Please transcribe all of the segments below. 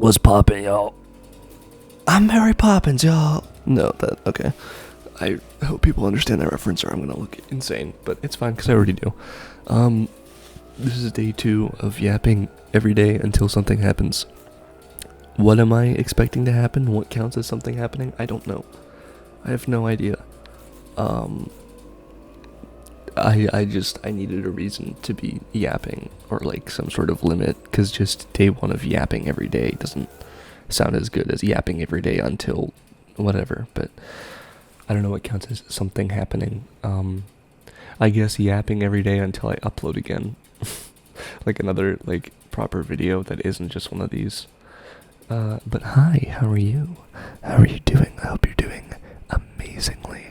What's poppin', y'all? I'm Mary Poppins, y'all. No, okay. I hope people understand that reference or I'm gonna look insane, but it's fine because I already do. This is day 2 of yapping every day until something happens. What am I expecting to happen? What counts as something happening? I don't know. I have no idea. I needed a reason to be yapping, or like some sort of limit, because just day 1 of yapping every day doesn't sound as good as yapping every day until whatever, but I don't know what counts as something happening. I guess yapping every day until I upload again. Like another, like, proper video that isn't just one of these. But hi, how are you? How are you doing? I hope you're doing amazingly.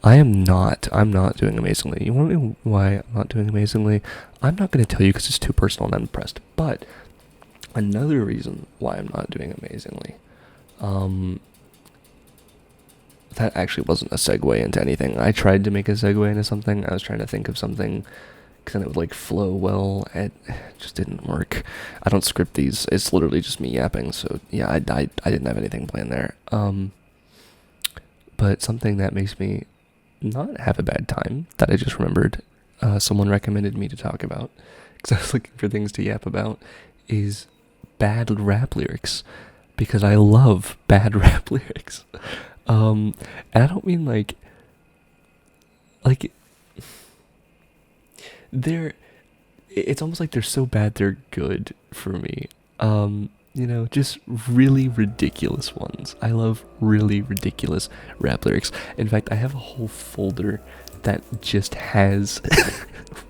I'm not doing amazingly. You want to know why I'm not doing amazingly? I'm not going to tell you because it's too personal and I'm impressed. But another reason why I'm not doing amazingly, that actually wasn't a segue into anything. I tried to make a segue into something. I was trying to think of something because then it would like flow well. It just didn't work. I don't script these. It's literally just me yapping. So yeah, I didn't have anything planned there. But something that makes me not have a bad time that I just remembered, someone recommended me to talk about because I was looking for things to yap about, is bad rap lyrics, because I love bad rap lyrics. And I don't mean like it's almost like they're so bad they're good for me. Just really ridiculous ones. I love really ridiculous rap lyrics. In fact, I have a whole folder that just has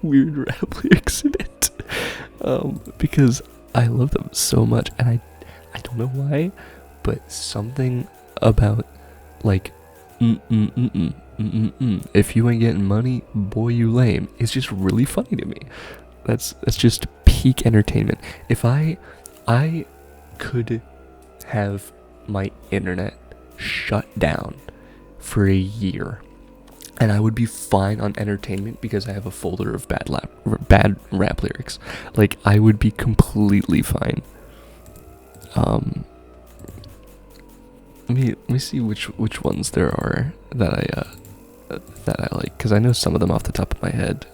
weird rap lyrics in it. Because I love them so much, and I don't know why, but something about like if you ain't getting money, boy you lame, it's just really funny to me. That's just peak entertainment. If I could have my internet shut down for a year and I would be fine on entertainment because I have a folder of bad rap lyrics. Like, I would be completely fine. Let me see which ones there are that I like, because I know some of them off the top of my head.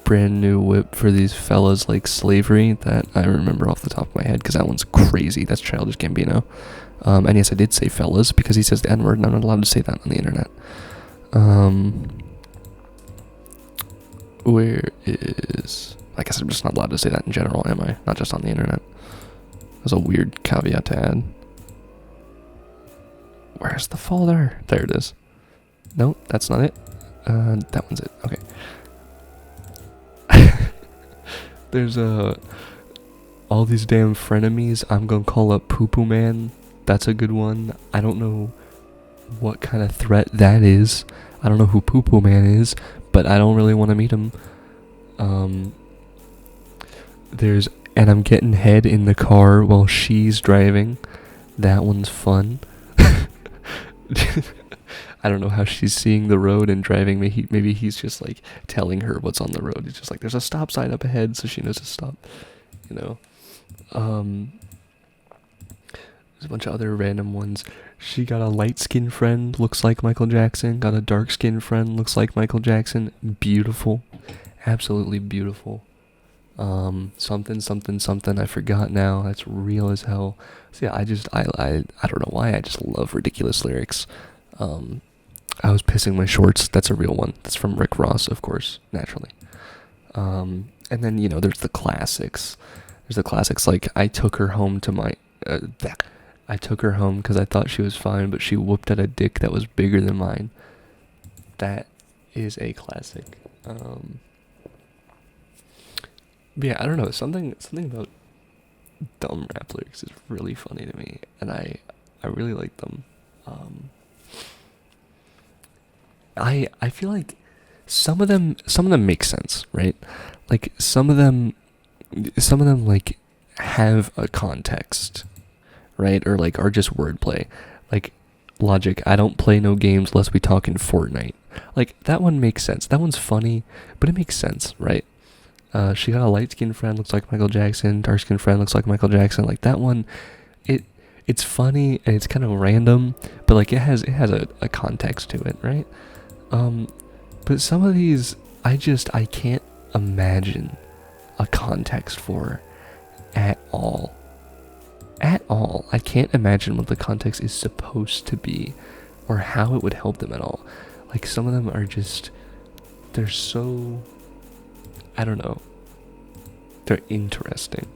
Brand new whip for these fellas like slavery, that I remember off the top of my head because that one's crazy. That's Childish Gambino. And yes, I did say fellas because he says the N-word and I'm not allowed to say that on the internet. Where is... I guess I'm just not allowed to say that in general, am I? Not just on the internet. That's a weird caveat to add. Where's the folder? There it is. No, that's not it. That one's it. Okay. There's all these damn frenemies. I'm gonna call up Poo Poo Man. That's a good one. I don't know what kind of threat that is. I don't know who Poo Poo Man is, but I don't really want to meet him. There's and I'm getting head in the car while she's driving. That one's fun. I don't know how she's seeing the road and driving. Maybe he's just like telling her what's on the road. It's just like there's a stop sign up ahead, so she knows to stop. There's a bunch of other random ones. She got a light-skinned friend, looks like Michael Jackson. Got a dark-skinned friend, looks like Michael Jackson. Beautiful, absolutely beautiful. Something. I forgot now. That's real as hell. So yeah, I don't know why. I just love ridiculous lyrics. I was pissing my shorts. That's a real one. That's from Rick Ross, of course, naturally. And then, there's the classics. There's the classics like, I took her home to my... I took her home because I thought she was fine, but she whooped at a dick that was bigger than mine. That is a classic. But yeah, I don't know. Something about dumb rap lyrics is really funny to me, and I really like them. I feel like some of them make sense, right? Like some of them like have a context, right? Or like are just wordplay. Like Logic, I don't play no games unless we talk in Fortnite. Like that one makes sense. That one's funny, but it makes sense, right? She got a light-skinned friend, looks like Michael Jackson. Dark-skinned friend looks like Michael Jackson. Like that one, it's funny and it's kind of random, but like it has a context to it, right? But some of these, I can't imagine a context for at all. At all. I can't imagine what the context is supposed to be or how it would help them at all. Like some of them are just, they're so, I don't know. They're interesting.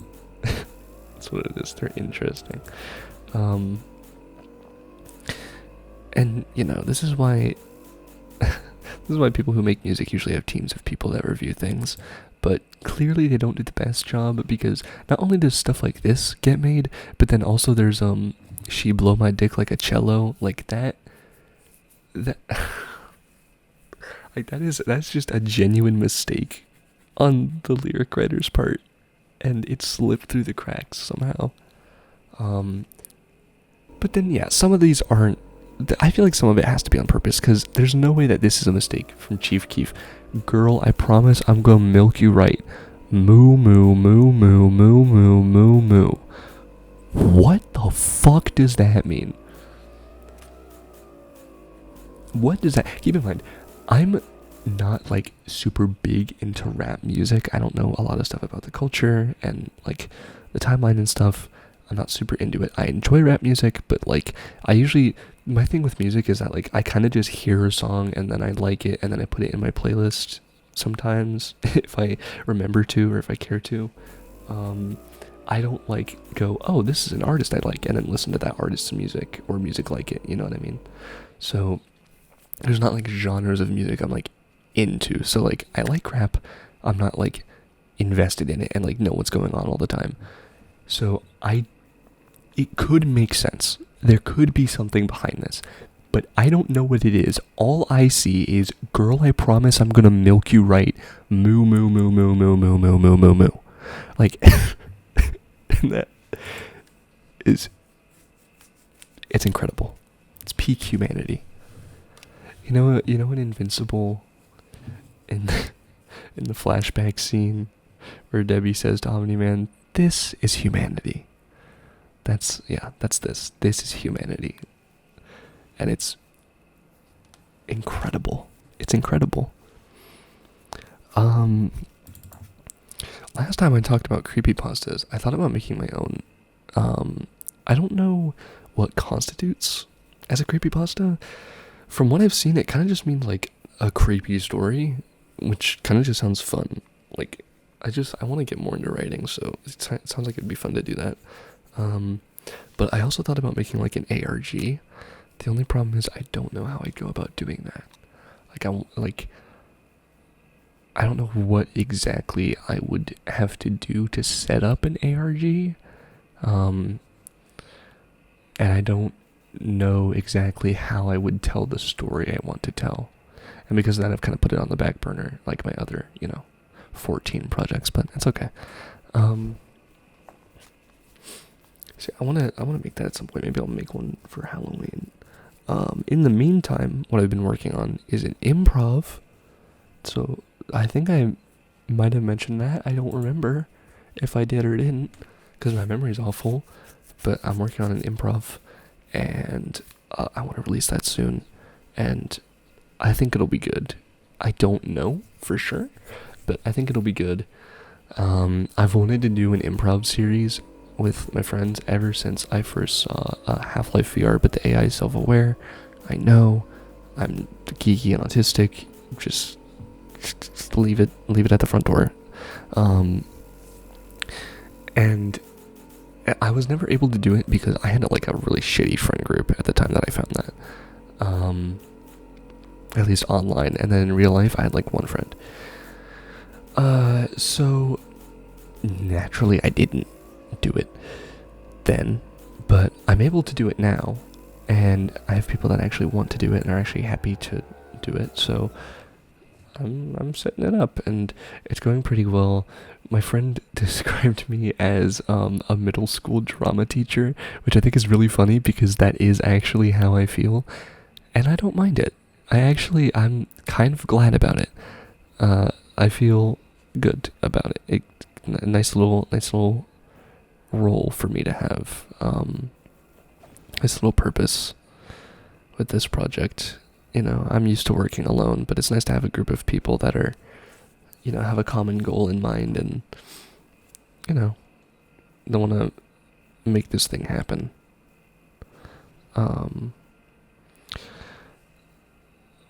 That's what it is. They're interesting. And you know, this is why people who make music usually have teams of people that review things, but clearly they don't do the best job, because not only does stuff like this get made, but then also there's She Blow My Dick Like a Cello, like that like that's just a genuine mistake on the lyric writer's part, and it slipped through the cracks somehow. But then yeah, some of these aren't. I feel like some of it has to be on purpose, because there's no way that this is a mistake from Chief Keef. Girl, I promise I'm gonna milk you right. Moo moo moo moo moo moo moo moo. What the fuck does that mean? What does that... Keep in mind, I'm not like super big into rap music. I don't know a lot of stuff about the culture and like the timeline and stuff. I'm not super into it. I enjoy rap music, but like my thing with music is that like I kind of just hear a song and then I like it and then I put it in my playlist sometimes if I remember to or if I care to. I don't like go, oh, this is an artist I like, and then listen to that artist's music or music like it, you know what I mean? So there's not like genres of music I'm like into. So like I like rap, I'm not like invested in it and like know what's going on all the time. So it could make sense. There could be something behind this, but I don't know what it is. All I see is, girl, I promise I'm gonna milk you right. Moo moo moo moo moo moo moo moo moo moo. Like, and that is, it's incredible. It's peak humanity. You know in Invincible, in the flashback scene where Debbie says to Omni-Man, "This is humanity." That's this. This is humanity. And it's incredible. It's incredible. Last time I talked about creepypastas, I thought about making my own. I don't know what constitutes as a creepypasta. From what I've seen, it kind of just means like a creepy story, which kind of just sounds fun. Like, I want to get more into writing, so it sounds like it'd be fun to do that. But I also thought about making like an ARG. The only problem is I don't know how I'd go about doing that. I don't know what exactly I would have to do to set up an ARG. And I don't know exactly how I would tell the story I want to tell. And because of that, I've kind of put it on the back burner, like my other, 14 projects, but it's okay. See, I wanna make that at some point. Maybe I'll make one for Halloween. In the meantime, what I've been working on is an improv. So I think I might have mentioned that. I don't remember if I did or didn't, because my memory's awful. But I'm working on an improv, and I want to release that soon. And I think it'll be good. I don't know for sure, but I think it'll be good. I've wanted to do an improv series with my friends ever since I first saw Half-Life VR, but the AI is self-aware. I know I'm geeky and autistic. Just leave it at the front door. And I was never able to do it because I had like a really shitty friend group at the time that I found that. At least online, and then in real life I had like one friend. So naturally I didn't do it then, but I'm able to do it now, and I have people that actually want to do it and are actually happy to do it, so I'm setting it up, and it's going pretty well. My friend described me as a middle school drama teacher, which I think is really funny because that is actually how I feel, and I don't mind it. I'm kind of glad about it. I feel good about it. A nice little role for me to have. Nice little purpose with this project. I'm used to working alone, but it's nice to have a group of people that are, have a common goal in mind and, they want to make this thing happen.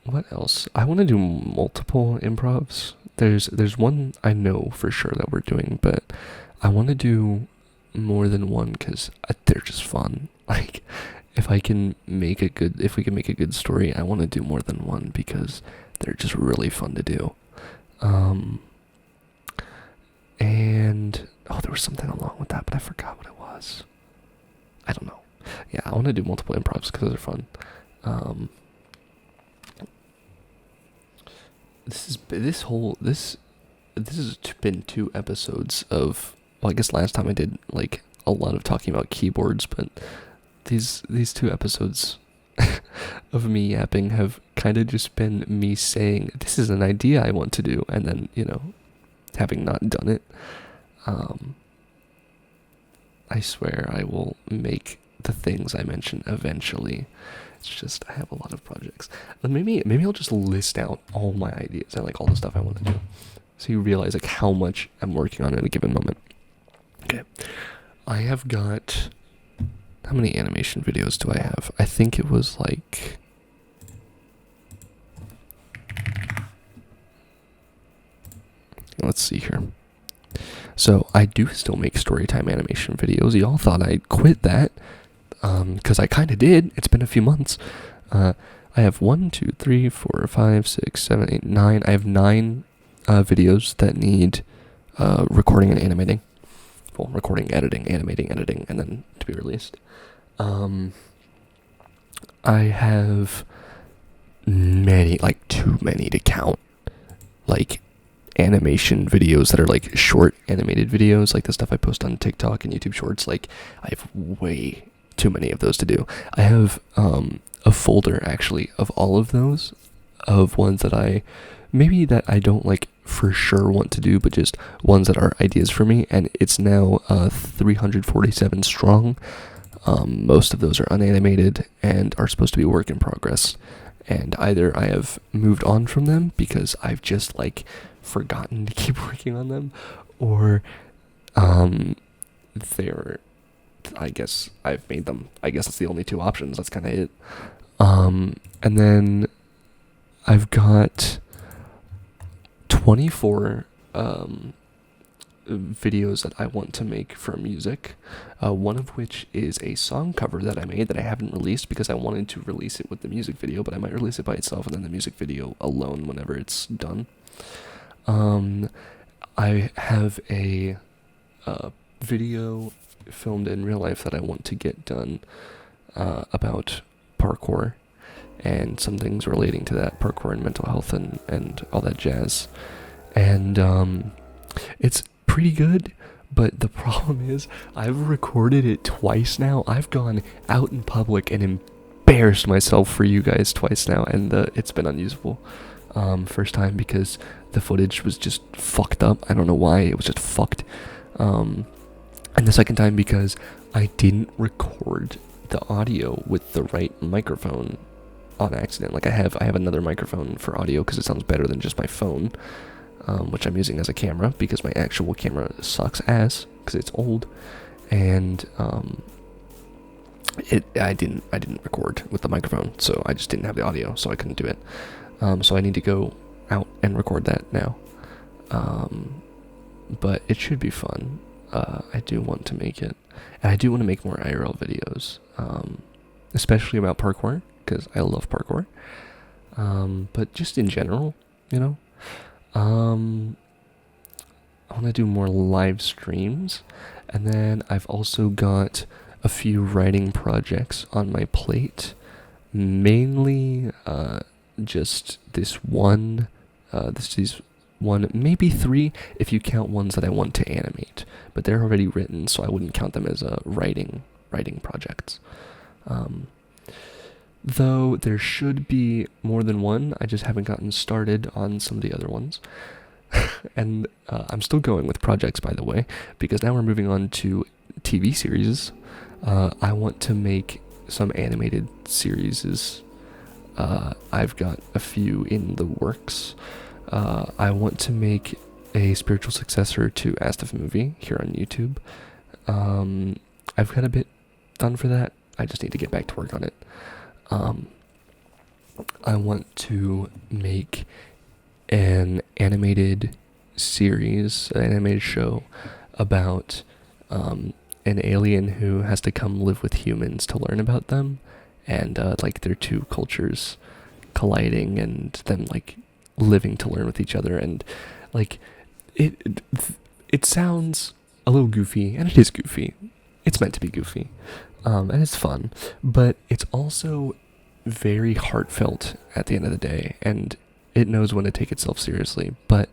What else? I want to do multiple improvs. There's one I know for sure that we're doing, but I want to do more than one because they're just fun. Like, if we can make a good story, I want to do more than one because they're just really fun to do. And there was something along with that, but I forgot what it was. I don't know. Yeah, I want to do multiple improvs because they're fun. This has been 2 episodes of. Well, I guess last time I did like a lot of talking about keyboards, but these 2 episodes of me yapping have kind of just been me saying this is an idea I want to do, and then having not done it. I swear I will make the things I mention eventually. It's just I have a lot of projects. Maybe I'll just list out all my ideas and like all the stuff I want to do, so you realize like how much I'm working on at a given moment. Okay, I have got. How many animation videos do I have? I think it was like. Let's see here. So I do still make storytime animation videos. Y'all thought I'd quit that, because I kind of did. It's been a few months. I have 1, 2, 3, 4, 5, 6, 7, 8, 9. I have 9 videos that need recording and animating. Well, recording, editing, animating, and then to be released. I have many, like too many to count, like animation videos that are like short animated videos, like the stuff I post on TikTok and YouTube Shorts. Like, I have way too many of those to do. I have a folder actually of all of those, of ones that I don't like for sure want to do, but just ones that are ideas for me, and it's now 347 strong. Most of those are unanimated and are supposed to be work in progress, and either I have moved on from them because I've just like forgotten to keep working on them, or they're, I guess I've made them. I guess that's the only 2 options. That's kind of it. And then I've got 24 videos that I want to make for music, one of which is a song cover that I made that I haven't released because I wanted to release it with the music video, but I might release it by itself and then the music video alone whenever it's done. I have a video filmed in real life that I want to get done about parkour and some things relating to that, parkour and mental health and all that jazz. And it's pretty good, but the problem is I've recorded it twice now. I've gone out in public and embarrassed myself for you guys twice now, and it's been unusable. First time because the footage was just fucked up. I don't know why, it was just fucked. And the second time because I didn't record the audio with the right microphone on accident. Like I have another microphone for audio because it sounds better than just my phone, which I'm using as a camera because my actual camera sucks ass because it's old, and I didn't record with the microphone, so I just didn't have the audio, so I couldn't do it. So I need to go out and record that now. But it should be fun. I do want to make it, and I do want to make more IRL videos, especially about parkour because I love parkour. But just in general, I want to do more live streams, and then I've also got a few writing projects on my plate, mainly just this one, maybe 3 if you count ones that I want to animate, but they're already written, so I wouldn't count them as writing projects. Though there should be more than one, I just haven't gotten started on some of the other ones. And I'm still going with projects, by the way, because now we're moving on to TV series. I want to make some animated series. I've got a few in the works. I want to make a spiritual successor to Ask the Movie here on YouTube. I've got a bit done for that. I just need to get back to work on it. I want to make an animated series, an animated show about an alien who has to come live with humans to learn about them, and like their two cultures colliding and them like living to learn with each other, and like it it sounds a little goofy, and it is goofy. It's meant to be goofy, and it's fun, but it's also very heartfelt at the end of the day, and it knows when to take itself seriously, but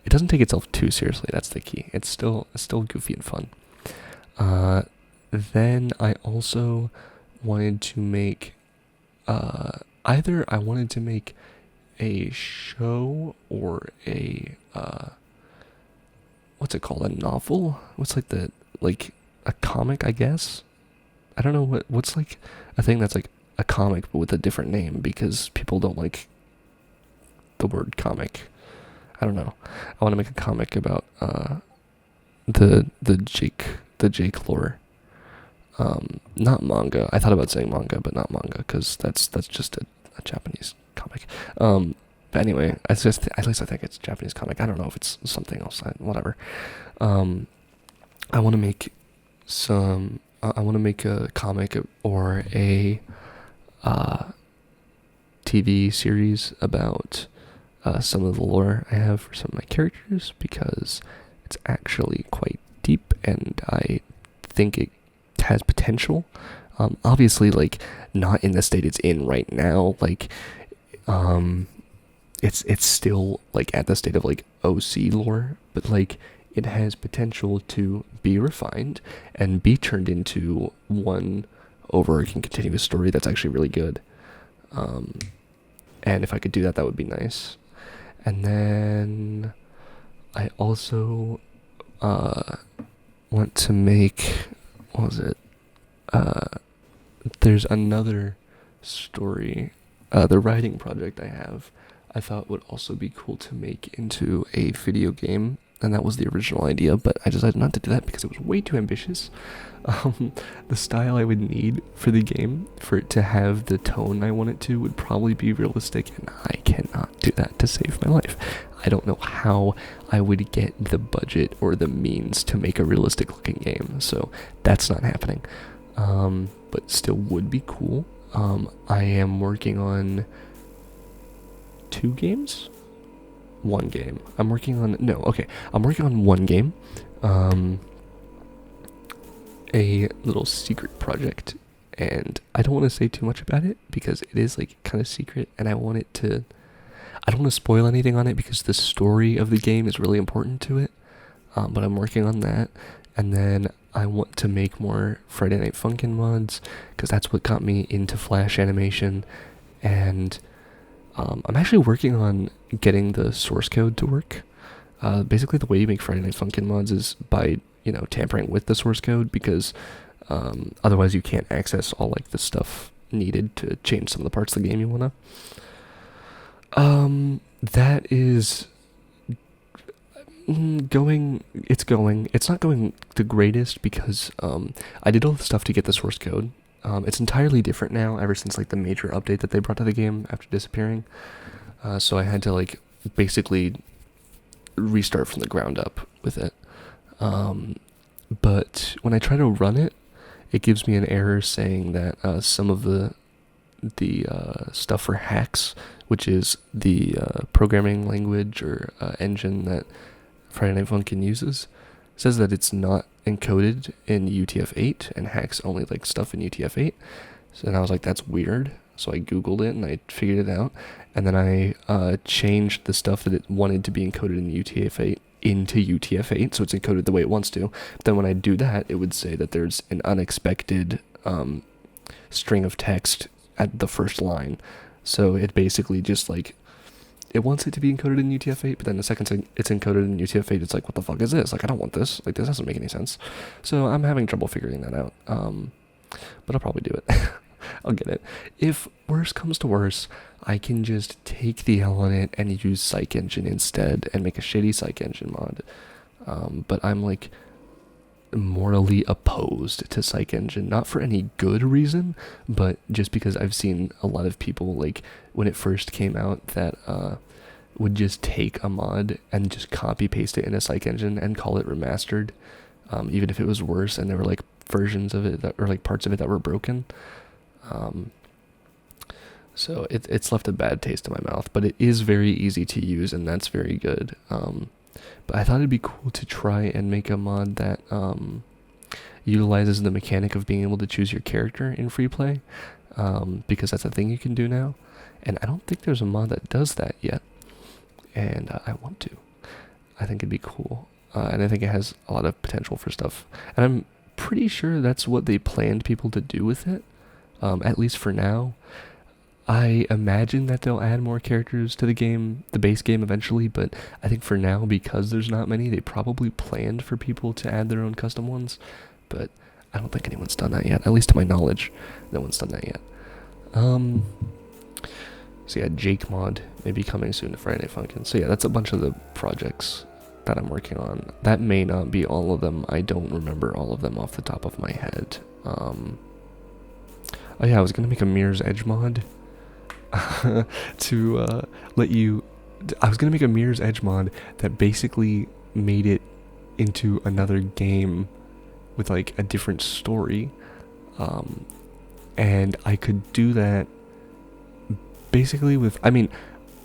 it doesn't take itself too seriously. That's the key. It's still goofy and fun. Then I also wanted to make either I wanted to make a show or a what's it called? A novel? What's like the like a comic, I guess? I don't know what's like a thing that's like a comic but with a different name, because people don't like the word comic. I don't know. I want to make a comic about the Jake lore. Not manga. I thought about saying manga, but not manga, because that's just a Japanese comic. But anyway, at least I think it's a Japanese comic. I don't know if it's something else. Whatever. I want to make some. I want to make a comic or a TV series about some of the lore I have for some of my characters, because it's actually quite deep and I think it has potential. Obviously, like, not in the state it's in right now. Like, it's still like at the state of like OC lore, but like it has potential to be refined and be turned into one overarching continuous story that's actually really good. And if I could do that, that would be nice. And then I also want to make, what was it? There's another story, the writing project I have, I thought would also be cool to make into a video game, and that was the original idea, but I decided not to do that because it was way too ambitious. The style I would need for the game, for it to have the tone I want it to, would probably be realistic, and I cannot do that to save my life. I don't know how I would get the budget or the means to make a realistic looking game, so that's not happening. But still would be cool. I am working on 2 games? 1 game. I'm working on 1 game. A little secret project, and I don't want to say too much about it because it is like kind of secret, and I don't want to spoil anything on it because the story of the game is really important to it. But I'm working on that, and then I want to make more Friday Night Funkin' mods, because that's what got me into Flash animation, and I'm actually working on getting the source code to work. Basically, the way you make Friday Night Funkin' mods is by, tampering with the source code, because otherwise you can't access all like the stuff needed to change some of the parts of the game you wanna. That is going. It's not going the greatest because I did all the stuff to get the source code. It's entirely different now ever since like the major update that they brought to the game after disappearing. So I had to like basically restart from the ground up with it. But when I try to run it, it gives me an error saying that some of the stuff for hacks, which is the programming language or engine that Friday Night Funkin' uses, says that it's not encoded in UTF-8 and hacks only like stuff in UTF-8. So then I was like, that's weird. So I googled it and I figured it out, and then I changed the stuff that it wanted to be encoded in UTF-8 into UTF-8, so it's encoded the way it wants to. But then when I do that, it would say that there's an unexpected string of text at the first line. So it basically just like it wants it to be encoded in UTF-8, but then the second it's encoded in UTF-8, it's like, what the fuck is this? Like, I don't want this. Like, this doesn't make any sense. So I'm having trouble figuring that out. But I'll probably do it. I'll get it. If worse comes to worse, I can just take the L on it and use Psych Engine instead and make a shitty Psych Engine mod. But I'm like morally opposed to Psych Engine, not for any good reason, but just because I've seen a lot of people, like, when it first came out, that would just take a mod and just copy paste it in a Psych Engine and call it remastered, even if it was worse and there were like versions of it that, or like parts of it that were broken. So it's left a bad taste in my mouth, but it is very easy to use, and that's very good. But I thought it'd be cool to try and make a mod that utilizes the mechanic of being able to choose your character in free play, because that's a thing you can do now, and I don't think there's a mod that does that yet, and I want to. I think it'd be cool, and I think it has a lot of potential for stuff, and I'm pretty sure that's what they planned people to do with it, at least for now. I imagine that they'll add more characters to the game, the base game eventually, but I think for now, because there's not many, they probably planned for people to add their own custom ones, but I don't think anyone's done that yet, at least to my knowledge, no one's done that yet. So yeah, Jake mod may be coming soon to Friday Night Funkin'. So yeah, that's a bunch of the projects that I'm working on. That may not be all of them, I don't remember all of them off the top of my head. Oh yeah, I was gonna make a Mirror's Edge mod. To let you, I was gonna make a Mirror's Edge mod that basically made it into another game with like a different story, and I could do that basically with, I mean,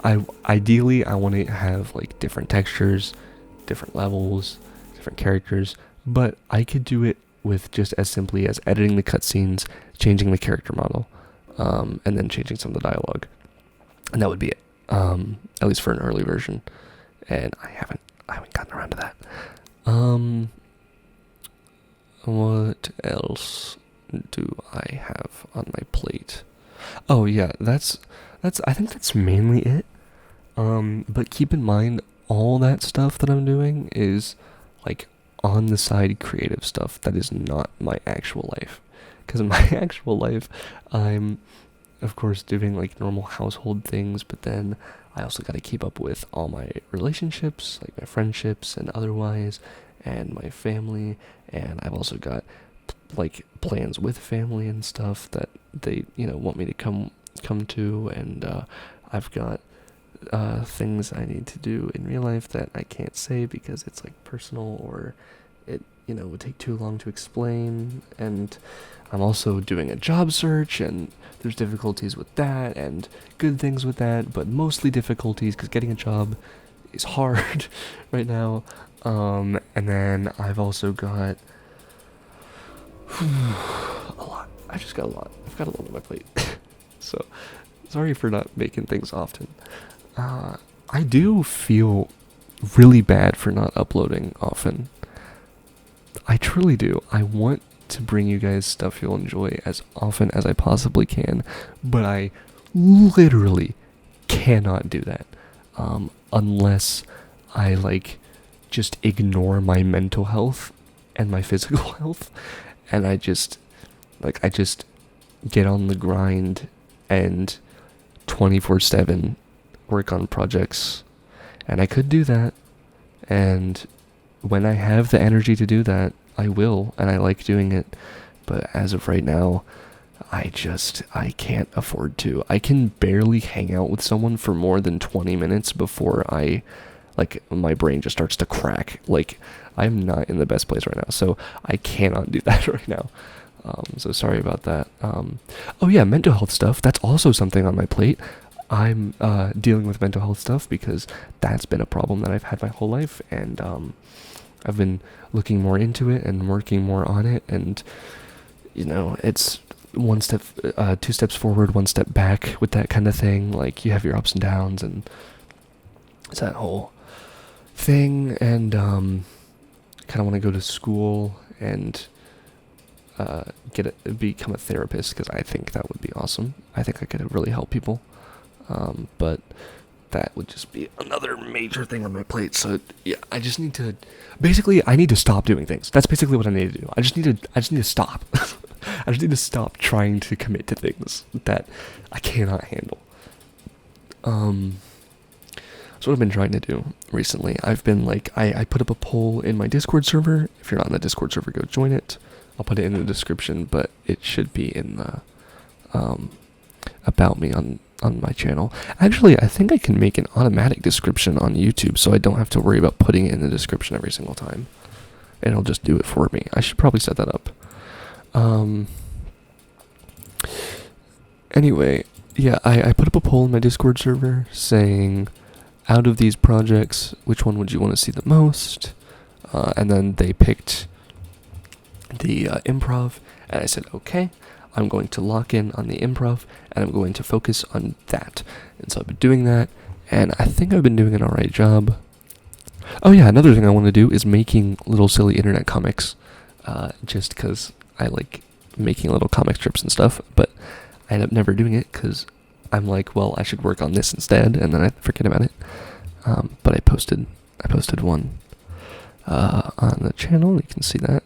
ideally I want to have like different textures, different levels, different characters, but I could do it with just as simply as editing the cutscenes, changing the character model, and then changing some of the dialogue, and that would be it. At least for an early version, and I haven't gotten around to that. What else do I have on my plate? Oh yeah, that's I think that's mainly it. But keep in mind, all that stuff that I'm doing is like on the side creative stuff that is not my actual life. Because in my actual life, I'm, of course, doing like normal household things, but then I also got to keep up with all my relationships, like my friendships and otherwise, and my family, and I've also got like plans with family and stuff that they, want me to come to, and I've got things I need to do in real life that I can't say because it's like personal, or it would take too long to explain, and I'm also doing a job search, and there's difficulties with that and good things with that, but mostly difficulties because getting a job is hard right now. And then I've also got a lot. I just got a lot. I've got a lot on my plate. So sorry for not making things often. I do feel really bad for not uploading often. I truly do. I want to bring you guys stuff you'll enjoy as often as I possibly can, but I literally cannot do that unless I just ignore my mental health and my physical health, and I just get on the grind and 24/7 work on projects, and I could do that, and when I have the energy to do that, I will, and I like doing it, but as of right now, I can't afford to. I can barely hang out with someone for more than 20 minutes before my brain just starts to crack. I'm not in the best place right now, so I cannot do that right now. So sorry about that. Oh yeah, mental health stuff, that's also something on my plate. I'm dealing with mental health stuff because that's been a problem that I've had my whole life, and I've been looking more into it and working more on it, and it's one step, 2 steps forward, 1 step back with that kind of thing. Like, you have your ups and downs, and it's that whole thing, and kind of want to go to school and become a therapist, because I think that would be awesome. I think I could really help people, but that would just be another major thing on my plate. So yeah, I just need to, basically, I need to stop doing things. That's basically what I need to do. I just need to stop. I just need to stop trying to commit to things that I cannot handle. So what I've been trying to do recently, I've been like, I put up a poll in my Discord server. If you're not in the Discord server, go join it. I'll put it in the description, but it should be in the about me on my channel. Actually, I think I can make an automatic description on YouTube, so I don't have to worry about putting it in the description every single time. And it'll just do it for me. I should probably set that up. Anyway, yeah, I put up a poll in my Discord server saying, out of these projects, which one would you want to see the most? And then they picked the improv, and I said, okay, I'm going to lock in on the improv, and I'm going to focus on that. And so I've been doing that, and I think I've been doing an alright job. Oh yeah, another thing I want to do is making little silly internet comics, just because I like making little comic strips and stuff, but I end up never doing it because I'm like, well, I should work on this instead, and then I forget about it. But I posted one on the channel. You can see that.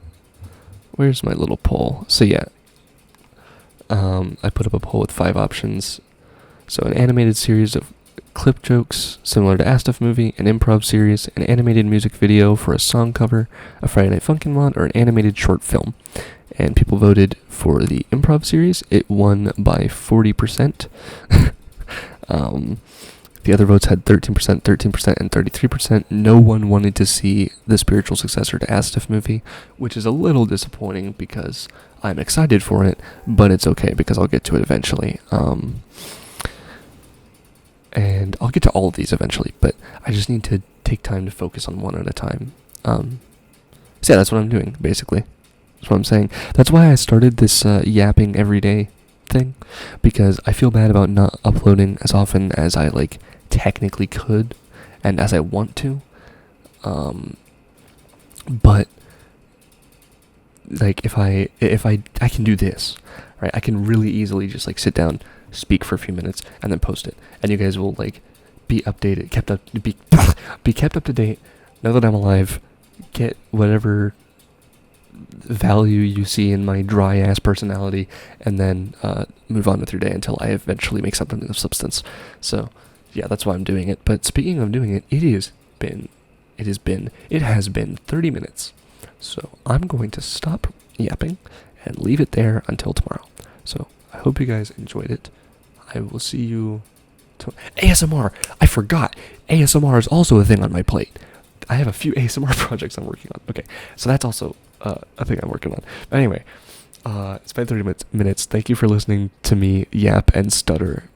Where's my little poll? So yeah, I put up a poll with 5 options. So an animated series of clip jokes similar to Astuff movie, an improv series, an animated music video for a song cover, a Friday Night Funkin' mod, or an animated short film. And people voted for the improv series. It won by 40%. The other votes had 13%, 13%, and 33%. No one wanted to see the spiritual successor to Astuff movie, which is a little disappointing because I'm excited for it, but it's okay because I'll get to it eventually. And I'll get to all of these eventually, but I just need to take time to focus on one at a time. So yeah, that's what I'm doing, basically. That's what I'm saying. That's why I started this yapping every day thing, because I feel bad about not uploading as often as I like technically could and as I want to. But like if I can do this, right? I can really easily just like sit down, speak for a few minutes, and then post it, and you guys will like be updated, be kept up to date, know that I'm alive, get whatever value you see in my dry ass personality, and then move on with your day until I eventually make something of substance. So yeah, that's why I'm doing it. But speaking of doing it, it has been 30 minutes. So I'm going to stop yapping and leave it there until tomorrow. So I hope you guys enjoyed it. I will see you ASMR. I forgot. ASMR is also a thing on my plate. I have a few ASMR projects I'm working on. Okay, so that's also a thing I'm working on. But anyway, it's been 30 minutes. Thank you for listening to me yap and stutter.